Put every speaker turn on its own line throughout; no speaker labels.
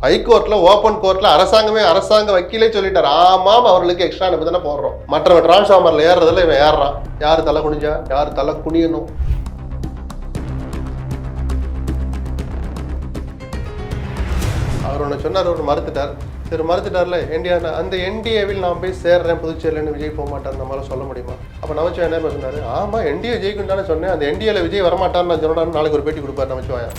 ஹைகோர்ட்ல open கோர்ட்ல அரசாங்க வக்கீலே சொல்லிட்டார், ஆமாம் அவர்களுக்கு எக்ஸ்ட்ரா நிபந்தனை போடுறோம். மற்றவன் டிரான்ஸ்ஃபார்மர்ல ஏறுறதுல இவன் ஏறான். யாரு தலை குனிஞ்சா, யாரு தலை குனியணும்? அவர் ஒன்று சொன்னார், ஒரு மறுத்துட்டார். சரி மறுத்துட்டார்ல, அந்த என்டிஏவில் நான் போய் சேர்றேன் புதுச்சேரியிலன்னு விஜய் போக மாட்டார், நம்மளால சொல்ல முடியுமா? அப்போ நமச்சிவாயம் என்ன சொன்னார், ஆமாம் என்டிஏ ஜெயிக்கும் தானே சொன்னேன், அந்த என்டிஏல விஜய் வரமாட்டார்னு நான் சொன்னான்னு நாளைக்கு ஒரு பேட்டி கொடுப்பார் நமச்சிவாயம்.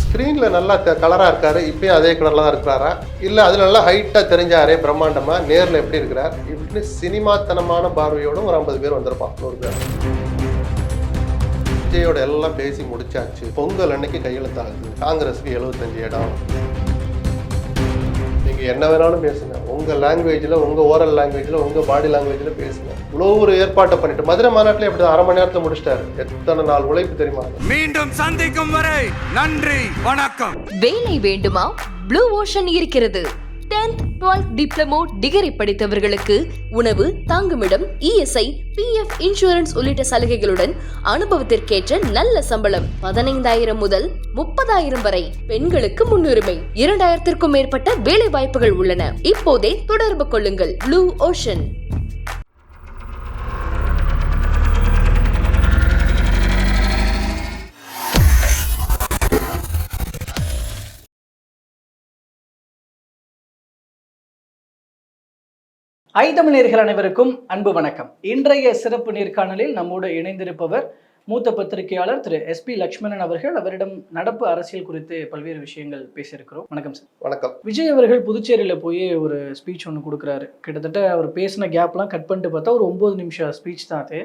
ஸ்க்ரீனில் நல்லா கலராக இருக்காரு, இப்பயும் அதே கலரில் தான் இருக்கிறாரா, இல்லை அதில் நல்லா ஹைட்டாக தெரிஞ்சாரே பிரம்மாண்டமாக, நேரில் எப்படி இருக்கிறார் இப்படி சினிமாத்தனமான பார்வையோடும் ஒரு 50 பேர் வந்திருப்பான், 100 பேர். விஜயோட எல்லாம் பேசி முடிச்சாச்சு. பொங்கல் அன்னைக்கு கையெழுத்தாகுது. காங்கிரஸுக்கு 75 இடம். நீங்க என்ன வேணாலும் பேசுங்க, உங்க லாங்குவேஜ்ல, உங்க ஓரல் லாங்குவேஜ்ல, உங்க பாடி லாங்குவேஜ்ல பேசுங்க. இவ்வளவு ஒரு ஏற்பாட்டை பண்ணிட்டு மதுரை மாநாட்டில் எப்படி 1/2 மணி நேரத்தை முடிச்சிட்டாரு. எத்தனை நாள் உழைப்பு தெரியுமா?
மீண்டும் சந்திக்கும் வரை நன்றி, வணக்கம்.
வேலை வேண்டுமா? ப்ளூ ஓஷன் இருக்கிறது. 10th 12th டிப்ளமோ டிகிரி படித்தவர்களுக்கு உணவு, தங்குமிடம், இஎஸ்ஐ, பிஎஃப் இன்சூரன்ஸ் உள்ளிட்ட சலுகைகளுடன் அனுபவத்திற்கேற்ற நல்ல சம்பளம் 15,000 முதல் 30,000 வரை. பெண்களுக்கு முன்னுரிமை. 2000த்திற்கும் மேற்பட்ட வேலை வாய்ப்புகள் உள்ளன. இப்போதே தொடர்பு கொள்ளுங்கள். Blue ocean.
தமிழர்கள் அனைவருக்கும் அன்பு வணக்கம். இன்றைய சிறப்பு நேர்காணலில் நம்மோடு இணைந்திருப்பவர் மூத்த பத்திரிகையாளர் திரு SP லட்சுமணன் அவர்கள். அவரிடம் நடப்பு அரசியல் குறித்து பல்வேறு விஷயங்கள் பேசியிருக்கிறோம். வணக்கம் சார்.
வணக்கம்.
விஜய் அவர்கள் புதுச்சேரியில் போய் ஒரு ஸ்பீச் ஒன்று கொடுக்குறாரு. கிட்டத்தட்ட அவர் பேசின கேப்லாம் கட் பண்ணிட்டு பார்த்தா ஒரு 9 நிமிஷம் ஸ்பீச் தான் அது.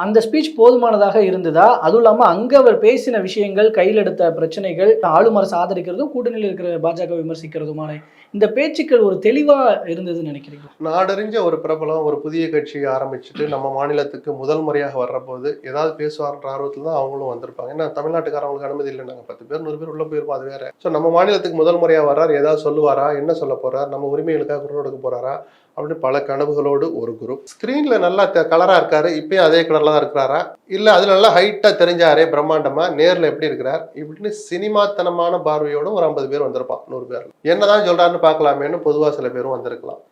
அந்த ஸ்பீச் போதுமானதாக இருந்ததா? அதுவும் இல்லாமல் அங்கே அவர் பேசின விஷயங்கள், கையில் எடுத்த பிரச்சனைகள், ஆளும் அரசு ஆதரிக்கிறதும் கூட்டணியில் இருக்கிற பாஜக விமர்சிக்கிறதுமான இந்த பேச்சுக்கள் ஒரு தெளிவாக இருந்ததுன்னு நினைக்கிறீங்க?
நாடறிஞ்ச ஒரு பிரபலம் ஒரு புதிய கட்சியை ஆரம்பிச்சுட்டு நம்ம மாநிலத்துக்கு முதல் முறையாக வர்றபோது ஏதாவது பேசுவார்ன்ற ஆர்வத்தில் தான் அவங்களும் வந்திருப்பாங்க. ஏன்னா தமிழ்நாட்டுக்காரவங்களுக்கு அனுமதி இல்லை, நாங்கள் 10 பேர் 100 பேர் உள்ள போயிருப்போம், அது வேற. ஸோ நம்ம மாநிலத்துக்கு முதல் முறையாக வர்றார், ஏதாவது சொல்லுவாரா, என்ன சொல்ல போறார், நம்ம உரிமைகளுக்காக குரல் கொடுக்க போறாரா அப்படின்னு பல கனவுகளோடு ஒரு குரூப். ஸ்க்ரீன்ல நல்லா கலரா இருக்காரு, இப்பயும் அதே கலர்ல தான் இருக்கிறாரா, இல்லை அதில் நல்லா ஹைட்டா தெரிஞ்சாரே பிரம்மாண்டமா, நேரில் எப்படி இருக்கிறார் இப்படின்னு சினிமாத்தனமான பார்வையோடும் ஒரு 50 பேர் வந்திருப்பான், 100 பேர். என்னதான் சொல்றாருன்னு பார்க்கலாமேன்னு பொதுவாக சில பேரும் வந்திருக்கலாம்.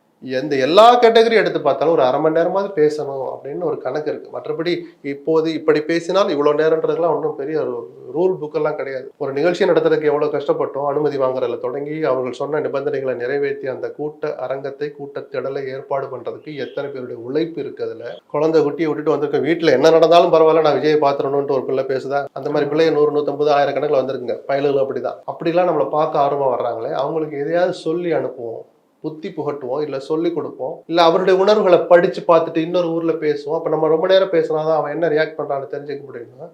எல்லா கேட்டகரி எடுத்து பார்த்தாலும் ஒரு 1/2 மணி நேரமாவது பேசணும் அப்படின்னு ஒரு கணக்கு இருக்கு. மற்றபடி இப்போது இப்படி பேசினால் இவ்வளவு நேரம்ன்றதுலாம் ஒன்றும் பெரிய ரூல் புக்கெல்லாம் கிடையாது. ஒரு நிகழ்ச்சி நடத்துறதுக்கு எவ்வளவு கஷ்டப்பட்டோம், அனுமதி வாங்குறதுல தொடங்கி அவர்கள் சொன்ன நிபந்தனைகளை நிறைவேற்றி அந்த கூட்டத்திடலை ஏற்பாடு பண்றதுக்கு எத்தனை பேருடைய உழைப்பு இருக்கு. அதுல குழந்தை குட்டியை விட்டுட்டு வந்திருக்க, வீட்டுல என்ன நடந்தாலும் பரவாயில்ல நான் விஜயை பாத்துறணும்னு ஒரு பிள்ளை பேசுதா, அந்த மாதிரி பிள்ளைய 100, 150, 1000 கணக்கில் வந்திருக்குங்க. பயலுகளும் அப்படிதான். அப்படிலாம் நம்மளை பார்க்க ஆர்வமா வர்றாங்களே, அவங்களுக்கு எதையாவது சொல்லி அனுப்புவோம், புத்தி புகட்டுவோம், இல்லை சொல்லி கொடுப்போம், இல்லை அவருடைய உணர்வுகளை படிச்சு பார்த்துட்டு இன்னொரு ஊர்ல பேசுவோம். அப்ப நம்ம ரொம்ப நேரம் பேசினாதான் அவன் என்ன ரியாக்ட் பண்றான்னு தெரிஞ்சுக்க முடியும்னா,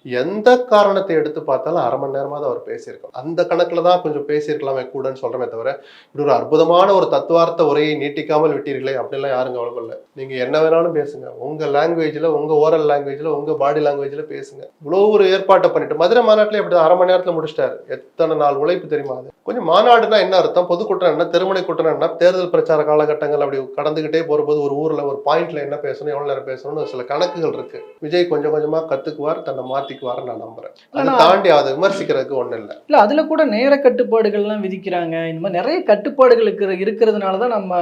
எந்த காரணத்தை எடுத்து பார்த்தாலும் 1/2 மணி நேரமாவது அவர் பேசியிருக்கோம். அந்த கணக்குல தான் கொஞ்சம் பேசியிருக்கலாமே கூடன்னு சொல்றமே தவிர, இப்படி ஒரு அற்புதமான ஒரு தத்துவார்த்த உரையை நீட்டிக்காமல் விட்டீர்களே அப்படின்லாம் யாரும் கவலைப்படல. நீங்க என்ன வேணாலும் பேசுங்க, உங்க லாங்குவேஜ்ல, உங்க ஓரல் லாங்குவேஜ்ல, உங்க பாடி லாங்குவேஜ்ல பேசுங்க. இவ்வளவு ஒரு ஏற்பாட்டை பண்ணிட்டு மதுரை மாநாட்டில் எப்படி 1/2 மணி நேரத்துல முடிச்சிட்டாரு. எத்தனை நாள் உழைப்பு தெரியுமா? அது கொஞ்சம் மாநாடுனா என்ன அர்த்தம், பொதுக்கூட்டம் என்ன, தெருமுனை கூட்டம் என்ன, தேர்தல் பிரச்சார காலகட்டங்கள் அப்படி கடந்துகிட்டே போறபோது ஒரு ஊர்ல ஒரு பாயிண்ட்ல என்ன பேசணும், எவ்வளவு நேரம் பேசணும்னு சில கணக்குகள் இருக்கு. விஜய் கொஞ்சம் கொஞ்சமா கத்துக்குவார், தன்னை மாத்திக்குவார் நான் நம்புறேன். அதை தாண்டி அதை விமர்சிக்கிறதுக்கு ஒண்ணு இல்ல.
அதுல கூட நேர கட்டுப்பாடுகள்லாம் விதிக்கிறாங்க. இந்த மாதிரி நிறைய கட்டுப்பாடுகள் இருக்கிறதுனாலதான் நம்ம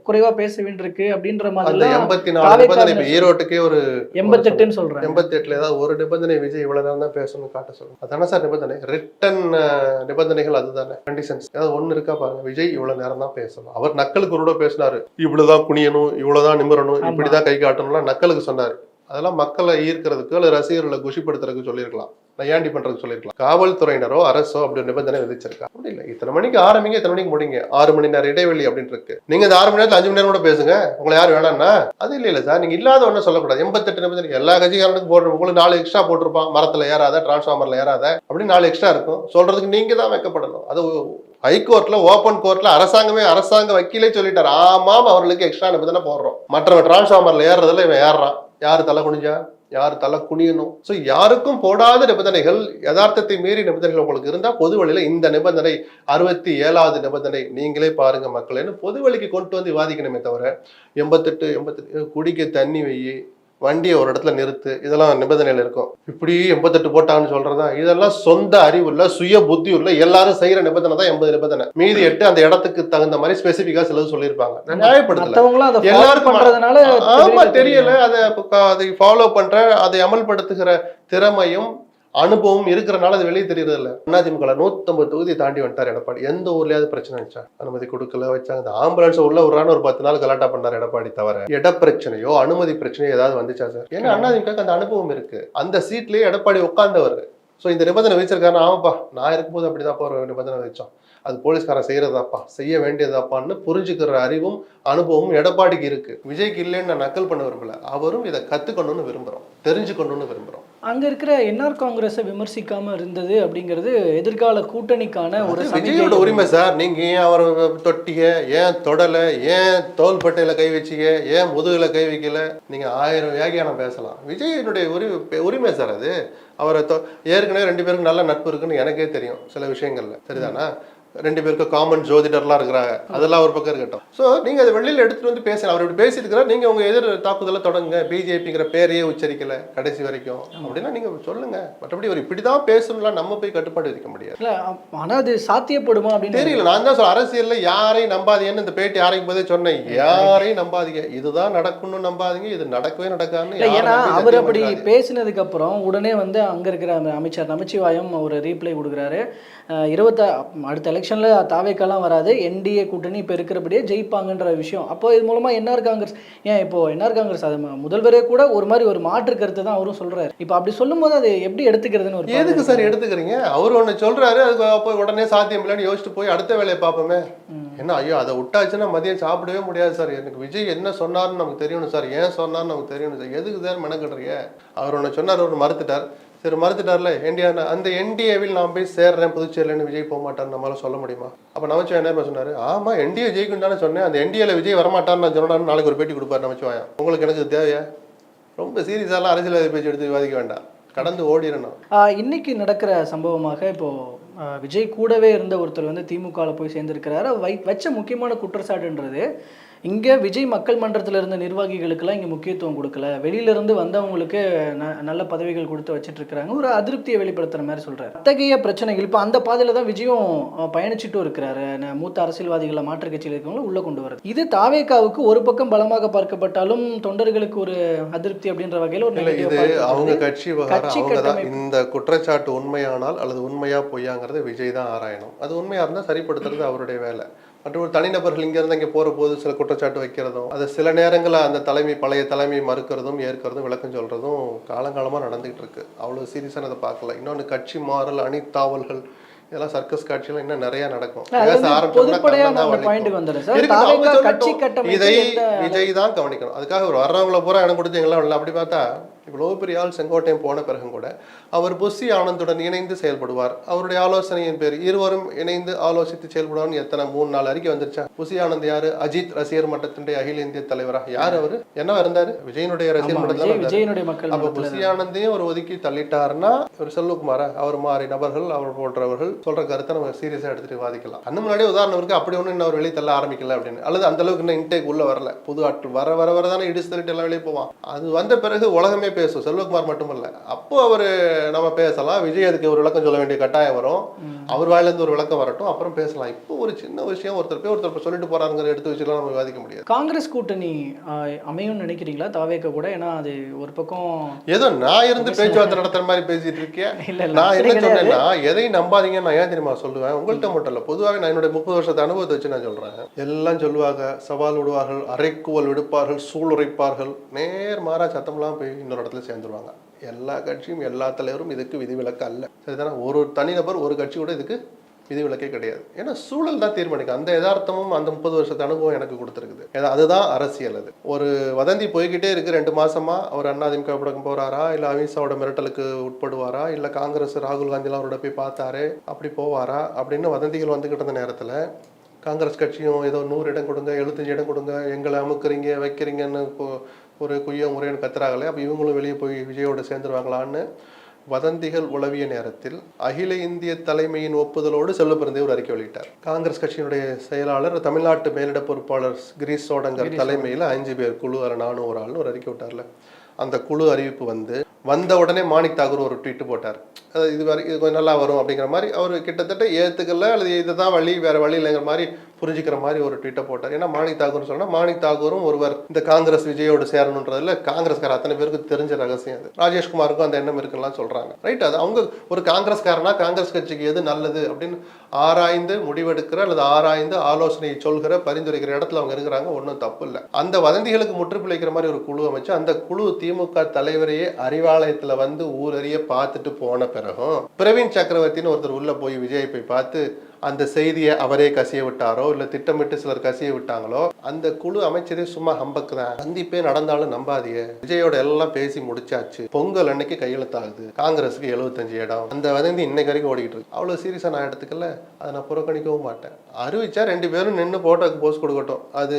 குறைவா பேச வேண்டியிருக்கு அப்படின்ற மாதிரி. அந்த
84 நிபந்தனை ஈரோட்டுக்கே ஒரு
88ன்னு சொல்றேன்.
88ல ஏதாவது ஒரு நிபந்தனை விஜய் இவ்வளவு நேரம் தான் பேசணும்னு காட்ட சொல்லுங்க. அதானே சார் நிபந்தனை, ரிட்டன் நிபந்தனைகள் அதுதானே கண்டிஷன்ஸ். ஏதாவது ஒண்ணு இருக்கா பாருங்க. விஜய் இவ்வளவு நேரம் தான் பேசணும். அவர் நக்கலுக்கு ஒரு பேசினாரு, இவ்வளவுதான் குனியணும், இவ்வளவுதான் நிமிரணும், இப்படிதான் கை காட்டணும்லாம் நக்கலுக்கு சொன்னாரு. அதெல்லாம் மக்களை ஈர்க்கிறதுக்கு அல்லது ரசிகர்களை குஷிப்படுத்துறதுக்கு சொல்லியிருக்கலாம், நையாண்டி பண்றதுக்கு சொல்லியிருக்கலாம். காவல்துறையினரோ அரசோ அப்படி நிபந்தனை விதிச்சிருக்கா? அப்படி இல்லை. இத்தனை மணிக்கு ஆரம்பிங்க, இத்தனை மணிக்கு முடிங்க, 6 மணி நேரம் இடைவெளி அப்படின்னு இருக்கு. நீங்க இந்த 6 மணி நேரத்துல 5 மணி நேரம் கூட பேசுங்க, உங்களை யாரும் வேணாம்னா அது இல்லை சார். நீங்க இல்லாத ஒன்னும் சொல்லக்கூடாது. 88 நிபந்தனை எல்லா கட்சிக்காரனுக்கும் போடுற, உங்களுக்கு 4 எக்ஸ்ட்ரா போட்டிருப்பான், மரத்துல ஏறாத, டிரான்ஸ்ஃபார்மர்ல ஏறாத அப்படின்னு 4 எக்ஸ்ட்ரா இருக்கும். சொல்றதுக்கு நீங்க தான் வைக்கப்படணும். அது ஹைகோர்ட்ல ஓபன் கோர்ட்ல அரசாங்க வக்கீலே சொல்லிட்டார், ஆமாம் அவர்களுக்கு எக்ஸ்ட்ரா நிபந்தனை போடுறோம். மற்றவன் டிரான்ஸ்ஃபார்மர்ல ஏறுறதுல இவன் ஏறான். யாரு தலை குனிஞ்சா, யாரு தலை குனியணும்? ஸோ யாருக்கும் போடாத நிபந்தனைகள், யதார்த்தத்தை மீறி நிபந்தனைகள் உங்களுக்கு இருந்தா பொது வழியில இந்த நிபந்தனை 67வது நிபந்தனை நீங்களே பாருங்க மக்களேன்னு பொது வழிக்கு கொண்டு வந்து விவாதிக்கணுமே தவிர 88 குடிக்க தண்ணி வை, வண்டியை ஒரு இடத்துல நிறுத்து, இதெல்லாம் நிபந்தனைகள் இருக்கும். இப்படி 88 போட்டாங்கன்னு சொல்றதா, இதெல்லாம் சொந்த அறிவு இல்ல, சுய புத்தி உள்ள எல்லாரும் செய்யற நிபந்தனை தான் 80 நிபந்தனை. மீதி 8 அந்த இடத்துக்கு தகுந்த மாதிரி ஸ்பெசிபிக்கா சிலது சொல்லியிருப்பாங்க. நான் நியாயப்படுத்தல,
மத்தவங்களும் அதை
எல்லாருக்கும்
பண்றதுனால
ஆமா தெரியல, அதை ஃபாலோ பண்ற, அதை அமல்படுத்துகிற திறமையும் அனுபவம் இருக்கிறனால அது வெளியே தெரியறது இல்ல. அதிமுக 150 தொகுதியை தாண்டி வந்துட்டார் எடப்பாடி. எந்த ஊர்லயாவது பிரச்சனை வச்சா அனுமதி கொடுக்கல, வச்சாங்க. இந்த ஆம்புலன்ஸ் உள்ள விடுறான்னு ஒரு 10 நாள் கலாட்டா பண்ணார் எடப்பாடி. தவிர இட பிரச்சனையோ அனுமதி பிரச்சனையோ ஏதாவது வந்துச்சா சார்? ஏன்னா அதிமுக அந்த அனுபவம் இருக்கு. அந்த சீட்லயே எடப்பாடி உட்கார்ந்தவர். ஸோ இந்த நிபந்தனை வச்சிருக்காரு. ஆமாப்பா, நான் இருக்கும்போது அப்படிதான்ப்பா ஒரு நிபந்தனை வச்சோம், அது போலீஸ்காரன் செய்யறதாப்பா, செய்ய வேண்டியதாப்பான்னு புரிஞ்சுக்கிற அறிவும் அனுபவமும் எடப்பாடிக்கு இருக்கு. விஜய்க்கு இல்லைன்னு நான் நக்கல் பண்ண விரும்பல, அவரும் இதை கத்துக்கணும்னு விரும்புறோம், தெரிஞ்சுக்கணும்னு விரும்புறோம்.
அங்க இருக்கிற என்ஆர் காங்கிரஸை விமர்சிக்காம இருந்தது அப்படிங்கிறது எதிர்கால கூட்டணிக்கான ஒரு
விஜயோட உரிமை சார். நீங்க ஏன் அவரை தொட்டிய, ஏன் தொடல, ஏன் தோள்பட்டையில கை வச்சீங்க, ஏன் முதுகுல கை வைக்கல, நீங்க 1000 வியாகியானம் பேசலாம். விஜயனுடைய உரிமை சார் அது. அவரை ஏற்கனவே 2 பேருக்கு நல்ல நட்பு இருக்குன்னு எனக்கே தெரியும் சில விஷயங்கள்ல, சரிதானா? 2 பேருக்கு காமன் ஜோதிடர்லாம் இருக்கிறாங்க, அதெல்லாம் ஒரு பக்கம் இருக்கட்டும். ஸோ நீங்க அதை வெளியில எடுத்துட்டு வந்து பேசலாம். அவர் இப்படி பேசியிருக்கிறார், நீங்க உங்க எதிர் தாக்குதலை தொடங்குங்க. பிஜேபிங்கிற பேரையே உச்சரிக்கல கடைசி வரைக்கும் அப்படின்னா நீங்க சொல்லுங்க. மற்றபடி அவர் இப்படிதான் பேசணும்லாம் நம்ம போய் கட்டுப்பாடு இருக்க முடியாது.
இல்ல, ஆனா அது சாத்தியப்படுமா அப்படின்னு
தெரியல. நான் தான் சொல்ல, அரசியல்ல யாரையும் நம்பாதீங்கன்னு இந்த பேட்டி ஆரம்பிக்கும் போதே சொன்னேன். யாரையும் நம்பாதீங்க, இதுதான் நடக்கணும்னு நம்பாதீங்க, இது நடக்கவே நடக்காதுன்னு.
ஏன்னா அவர் அப்படி பேசினதுக்கு அப்புறம் உடனே வந்து அங்க இருக்கிற அமைச்சர் நமச்சிவாயம் ஒரு ரீப்ளை கொடுக்குறாரு. அடுத்த எலெக்ஷன்ல தாவேக்காலாம் வராது, என்டிஏ கூட்டணி இப்போ இருக்கிறபடியே ஜெயிப்பாங்கன்ற விஷயம். அப்போ இது மூலமா என்ஆர் காங்கிரஸ், ஏன் இப்போ என்ஆர் காங்கிரஸ் அது முதல்வரே கூட ஒரு மாதிரி ஒரு மாற்று கருத்து தான் அவரும் சொல்றாரு. இப்போ அப்படி சொல்லும் போது அது எப்படி எடுத்துக்கிறதுன்னு ஒரு
எதுக்கு சார் எடுத்துக்கிறீங்க? அவர் ஒண்ணு சொல்றாரு, அது போய் உடனே சாத்தியம் இல்லைன்னு யோசிச்சுட்டு போய் அடுத்த வேலையை பார்ப்போமே. என்ன ஐயோ அதை விட்டாச்சுன்னா மதியம் சாப்பிடவே முடியாது சார். எனக்கு விஜய் என்ன சொன்னார்னு நமக்கு தெரியணும் சார், ஏன் சொன்னார்னு நமக்கு தெரியணும் சார். எதுக்கு சார் மெனக்கட்டுறீங்க? அவர் ஒன்று சொன்னார், ஒன்று மறுத்துட்டார். சரி மறுத்துட்டார்ல, அந்த என்டிஏவில் நான் போய் சேர்றேன் புதுச்சேரியிலன்னு விஜய் போக மாட்டார்னு நம்மளால சொல்ல முடியுமா? அப்போ நமச்சிவாயம் என்ன சொன்னாரு? ஆமா என்டிஏ ஜெயிக்கும் தானே சொன்னேன், அந்த என்டிஏல விஜய் வரமாட்டார்னு நான் சொன்னான்னு நாளைக்கு ஒரு பேட்டி கொடுப்பாரு நமச்சிவாயம். உங்களுக்கு எனக்கு தேவையா? ரொம்ப சீரியஸாலாம் அரசியல்வாதி பேச்சு எடுத்து விவாதிக்க வேண்டாம், கடந்து ஓடிடணும்.
இன்னைக்கு நடக்கிற சம்பவமாக இப்போ விஜய் கூடவே இருந்த ஒருத்தர் வந்து திமுகவில் போய் சேர்ந்திருக்கிறாரு. வச்ச முக்கியமான குற்றச்சாட்டுன்றது, இங்கே விஜய் மக்கள் மன்றத்தில் இருந்த நிர்வாகிகளுக்கெல்லாம் இங்கே முக்கியத்துவம் கொடுக்கல, வெளியிலிருந்து வந்தவங்களுக்கு நல்ல பதவிகள் கொடுத்து வச்சுட்டு இருக்கிறாங்க, ஒரு அதிருப்தியை வெளிப்படுத்துகிற மாதிரி சொல்கிறார். அத்தகைய பிரச்சனைகள் இப்போ அந்த பாதையில் தான் விஜயும் பயணிச்சுட்டும் இருக்கிறாரு. மூத்த அரசியல்வாதிகளை மாற்றுக் கட்சியில் இருக்கவங்களும் உள்ளே கொண்டு வருது. இது தாவேக்காவுக்கு ஒரு பக்கம் பலமாக பார்க்கப்பட்டாலும் தொண்டர்களுக்கு ஒரு அதிருப்தி அப்படின்ற வகையில் ஒரு
அவங்க கட்சி இந்த குற்றச்சாட்டு உண்மையானால் அல்லது உண்மையா பொய்யாங்கிறத விஜய் தான் ஆராயணும். அது உண்மையா இருந்தால் சரிப்படுத்துறது அவருடைய வேலை. மற்ற ஒரு தனிநபர்கள் இங்கேருந்து இங்கே போகிற போது சில குற்றச்சாட்டு வைக்கிறதும், அது சில நேரங்களில் அந்த பழைய தலைமையை மறுக்கிறதும் ஏற்கிறதும் விளக்கம் சொல்கிறதும் காலங்காலமாக நடந்துகிட்டு இருக்கு. அவ்வளோ சீரியஸாக அதை பார்க்கல. இன்னொன்னு கட்சி மாறல், அணித்தாவல்கள், இதெல்லாம் சர்க்கஸ் காட்சியெல்லாம் இன்னும் நிறைய நடக்கும். இதை விஜய் தான் கவனிக்கணும். அதுக்காக ஒரு வர்றவங்களை பூரா இடம் கொடுத்து எங்கெல்லாம் அப்படி பார்த்தா இவ்வளோ பெரிய ஆள் செங்கோட்டையன் போன பிறகும் கூட அவர் புஷி ஆனந்துடன் இணைந்து செயல்படுவார். அவருடைய ஆலோசனையின் பேர் இருவரும் இணைந்து ஆலோசித்து செயல்படுவார்னு எத்தனை 3-4 அறிக்கை வந்துருச்சா? புஷி ஆனந்த் யாரு? அஜித் ரசிகர் மன்றத்தினுடைய அகில இந்திய தலைவரா? யார் அவரு? என்ன இருந்தாரு? விஜயனுடைய ரசிகர் மன்றத்தில். அப்ப புஷி ஆனந்தையும் ஒரு ஒதுக்கி தள்ளிட்டாருன்னா ஒரு செல்வகுமாரா, அவர் மாறி நபர்கள், அவர் போன்றவர்கள் சொல்ற கருத்தை நம்ம சீரியஸா எடுத்துட்டு வாதிக்கலாம். அந்த முன்னாடியே உதாரணம் இருக்கு, அப்படி ஒண்ணு இன்னும் வெளியே தள்ள ஆரம்பிக்கல அப்படின்னு, அல்லது அந்த அளவுக்கு இன்னும் இன்டேக் உள்ள வரல. புது ஆட்கள் வர வரதானே இடிச்சு தள்ளிட்டு எல்லாம் வெளியே போவான். அது வந்த பிறகு உலகமே பேசும், செல்வகுமார் மட்டுமல்ல. அப்போ அவரு நம்ம பேசலாம், விஜய் அதுக்கு ஒரு விளக்கம் சொல்ல வேண்டிய கட்டாயம் வரும், அவர் வாயிலிருந்து ஒரு விளக்கம் வரட்டும், அப்புறம் பேசலாம். இப்போ ஒரு சின்ன விஷயம் ஒருத்தர் சொல்லிட்டு போறாருங்கிற எடுத்து வச்சுலாம் நம்ம விவாதிக்க முடியாது.
காங்கிரஸ் கூட்டணி அமையும் நினைக்கிறீங்களா தாவேக்க கூட? ஏன்னா அது ஒரு பக்கம்
ஏதோ நான் இருந்து பேச்சுவார்த்தை நடத்துற மாதிரி பேசிட்டு இருக்கேன். நான் என்ன சொன்னேன்னா, எதையும் நம்பாதீங்க. நான் ஏன் தெரியுமா சொல்லுவேன்? உங்கள்கிட்ட மட்டும் இல்ல, பொதுவாக நான் என்னுடைய 30 வருஷத்து அனுபவத்தை வச்சு நான் சொல்றேன். எல்லாம் சொல்லுவாங்க, சவால் விடுவார்கள், அரைக்குவல் விடுப்பார்கள், சூளுரைப்பார்கள், நேர் மாறா சத்தம்லாம் போய் இன்னொரு இடத்துல சேர்ந்துருவாங்க. எல்லா கட்சியும் எல்லா தலைவரும் இதுக்கு விதிவிலக்கு அல்ல, சரிதானே? ஒரு தனிநபர் ஒரு கட்சி கூட இதுக்கு விதிவிலக்கே கிடையாது. ஏன்னா சூழல் தான் தீர்மானிக்கும். அந்த யதார்த்தமும் அந்த 30 வருஷத்து அனுபவம் எனக்கு கொடுத்துருக்குது. அதுதான் அரசியல். அது ஒரு வதந்தி போய்கிட்டே இருக்கு. 2 மாசமா அவர் அதிமுக படம் போறாரா, இல்ல அமித்ஷாவோட மிரட்டலுக்கு உட்படுவாரா, இல்ல காங்கிரஸ் ராகுல் காந்திலாம் அவரோட போய் பார்த்தாரு அப்படி போவாரா அப்படின்னு வதந்திகள் வந்துகிட்டு இருந்த நேரத்துல காங்கிரஸ் கட்சியும் ஏதோ 100 இடம் கொடுங்க, 75 இடம் கொடுங்க, எங்களை அமுக்குறீங்க வைக்கிறீங்கன்னு ஒரு குய்ய முறைன்னு கத்துறாங்களே, அப்போ இவங்களும் வெளியே போய் விஜயோட சேர்ந்துருவாங்களான்னு வதந்திகள் உளவிய நேரத்தில் அகில இந்திய தலைமையின் ஒப்புதலோடு செல்வபிறந்தே ஒரு அறிக்கை வெளியிட்டார். காங்கிரஸ் கட்சியினுடைய செயலாளர், தமிழ்நாட்டு மேலிட பொறுப்பாளர் கிரீஷ் சோடங்கர் தலைமையில் 5 பேர் குழு, அதில் நானும் ஒரு ஆள்னு ஒரு அறிக்கை விட்டார்ல. அந்த குழு அறிவிப்பு வந்த உடனே மாணிக் தாகூர் ஒரு ட்வீட் போட்டார். இது கொஞ்சம் நல்லா வரும் அப்படிங்கிற மாதிரி அவர் கிட்டத்தட்ட ஏற்றுக்கல, அல்லது இதுதான் வழி, வேற வழி இல்லைங்கிற மாதிரி புரிஞ்சுக்கிற மாதிரி ஒரு ட்வீட்டை போட்டார். ஏன்னா மாணிக் தாகூர் சொன்னால் மாணிக் தாகூரும் ஒருவர் இந்த காங்கிரஸ் விஜயோடு சேரணுன்றதுல காங்கிரஸ்கார அத்தனை பேருக்கு தெரிஞ்ச ரகசியம் அது. ராஜேஷ்குமாருக்கும் அந்த எண்ணம் இருக்குலாம் சொல்றாங்க. ரைட், அது அவங்க ஒரு காங்கிரஸ்காரனா காங்கிரஸ் கட்சிக்கு எது நல்லது அப்படின்னு ஆராய்ந்து முடிவெடுக்கிற அல்லது ஆராய்ந்து ஆலோசனை சொல்கிற பரிந்துரைக்கிற இடத்துல அவங்க இருக்கிறாங்க. ஒன்றும் தப்பு இல்லை. அந்த வதந்திகளுக்கு முற்றுப்புள்ளிக்கிற மாதிரி ஒரு குழு அமைச்சு அந்த குழு திமுக தலைவரையே அறிவாலயத்துல ஊரறிய பார்த்துட்டு போன பிறகும் பிரவீன் சக்கரவர்த்தின்னு ஒருத்தர் உள்ள போய் விஜயை போய் பார்த்து அந்த செய்தியை அவரே கசிய விட்டாரோ இல்ல திட்டமிட்டு சிலர் கசிய விட்டாங்களோ, அந்த குழு அமைச்சரே சும்மா ஹம்பக்கு தான். சந்திப்பே நடந்தாலும் நம்பாதீங்க, விஜயோட எல்லாம் பேசி முடிச்சாச்சு, பொங்கல் அன்னைக்கு கையெழுத்தாகுது, காங்கிரஸுக்கு 75 இடம், அந்த வதந்தி இன்னைக்கு வரைக்கும் ஓடிக்கிட்டு இருக்கு. அவ்வளவு சீரியஸா நான் எடுத்துக்கல, அதை நான் புறக்கணிக்கவும் மாட்டேன். அறிவிச்சா 2 பேரும் நின்று போட்டோக்கு போஸ்ட் கொடுக்கட்டும். அது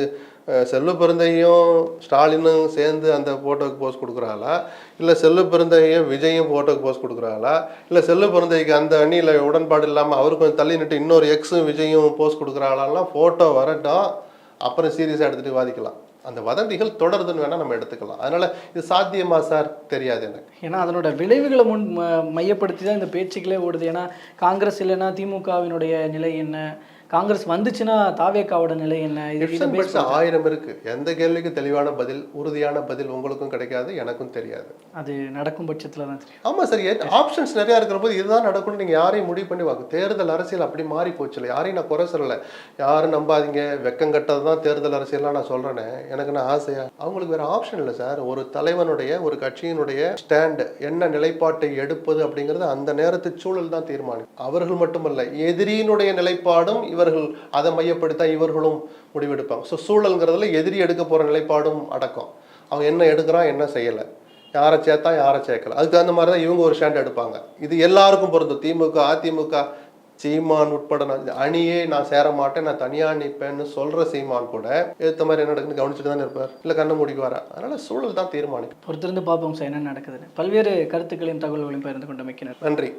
செல்வ பெருந்தையும் ஸ்டாலினும் சேர்ந்து அந்த போட்டோக்கு போஸ்ட் கொடுக்குறாளா, இல்லை செல்வ பெருந்தையும் விஜயும் போட்டோக்கு போஸ்ட் கொடுக்குறாளா, இல்லை செல்வ பெருந்தைக்கு அந்த அணியில் உடன்பாடு இல்லாமல் அவரு கொஞ்சம் தள்ளி நின்று இன்னொரு எக்ஸும் விஜயும் போஸ்ட் கொடுக்குறாளாலாம் ஃபோட்டோ வரட்டும், அப்புறம் சீரியஸாக எடுத்துகிட்டு வாதிக்கலாம். அந்த வதந்திகள் தொடருதுன்னு வேணால் நம்ம எடுத்துக்கலாம். அதனால் இது சாத்தியமா சார் தெரியாது எனக்கு.
ஏன்னா அதனோட விளைவுகளை மையப்படுத்தி தான் இந்த பேச்சுக்களே ஓடுது. ஏன்னா காங்கிரஸ் இல்லைன்னா திமுகவினுடைய நிலை என்ன, காங்கிரஸ் வந்துச்சுன்னா தாவேக்காவோட நிலை என்ன,
1000 இருக்கு. எந்த கேள்விக்கு தெளிவான பதில், உறுதியான பதில் உங்களுக்கும் கிடைக்காது, எனக்கும் தெரியாது.
அது நடக்கும் பட்சத்தில் தான் தெரியும்.
ஆமா சார், ஆப்ஷன்ஸ் நிறைய இருக்கிற போது இதுதான் நடக்கும்னு நீங்க யாரையும் முடிவு பண்ணி வாங்க. தேர்தல் அரசியல் அப்படி மாறி போச்சு இல்லை, யாரையும் நான் குறை சொல்லலை, யாரும் நம்பாதீங்க, வெக்கம் கட்டது தான் தேர்தல் அரசியல்லாம் நான் சொல்றேனே, எனக்கு நான் ஆசையா, அவங்களுக்கு வேற ஆப்ஷன் இல்லை சார். ஒரு தலைவனுடைய ஒரு கட்சியினுடைய ஸ்டாண்ட் என்ன நிலைப்பாட்டை எடுப்பது அப்படிங்கிறது அந்த நேரத்து சூழல் தான் தீர்மானிக்கும். அவர்கள் மட்டுமல்ல, எதிரியினுடைய நிலைப்பாடும் இவர்கள் அதை மையப்படுத்தா இவர்களும் முடிவெடுப்பாங்க. ஸோ சூழல்ங்கிறதுல எதிரி எடுக்க போற நிலைப்பாடும் அடக்கம். அவன் என்ன எடுக்கிறான், என்ன செய்யலை, யாரை சேர்த்தா யாரை சேர்க்கல, அதுக்கு தகுந்த மாதிரி தான் இவங்க ஒரு ஸ்டாண்ட் எடுப்பாங்க. இது எல்லாருக்கும் பொருந்தும். திமுக அதிமுக சீமான் உட்பட அணியே நான் சேர மாட்டேன், நான் தனியா நிற்பேன்னு சொல்ற சீமான் கூட ஏற்ற மாதிரி என்ன நடக்குன்னு கவனிச்சுட்டு தானே இருப்பார், இல்லை கண்ண மூடிக்குவாரா. அதனால சூழல் தான் தீர்மானிக்கும்.
பொறுத்திருந்து பார்ப்போம் சார் என்ன நடக்குதுன்னு. பல்வேறு கருத்துக்களையும் தகவல்களையும் பகிர்ந்து கொண்டமைக்கு
நன்றி.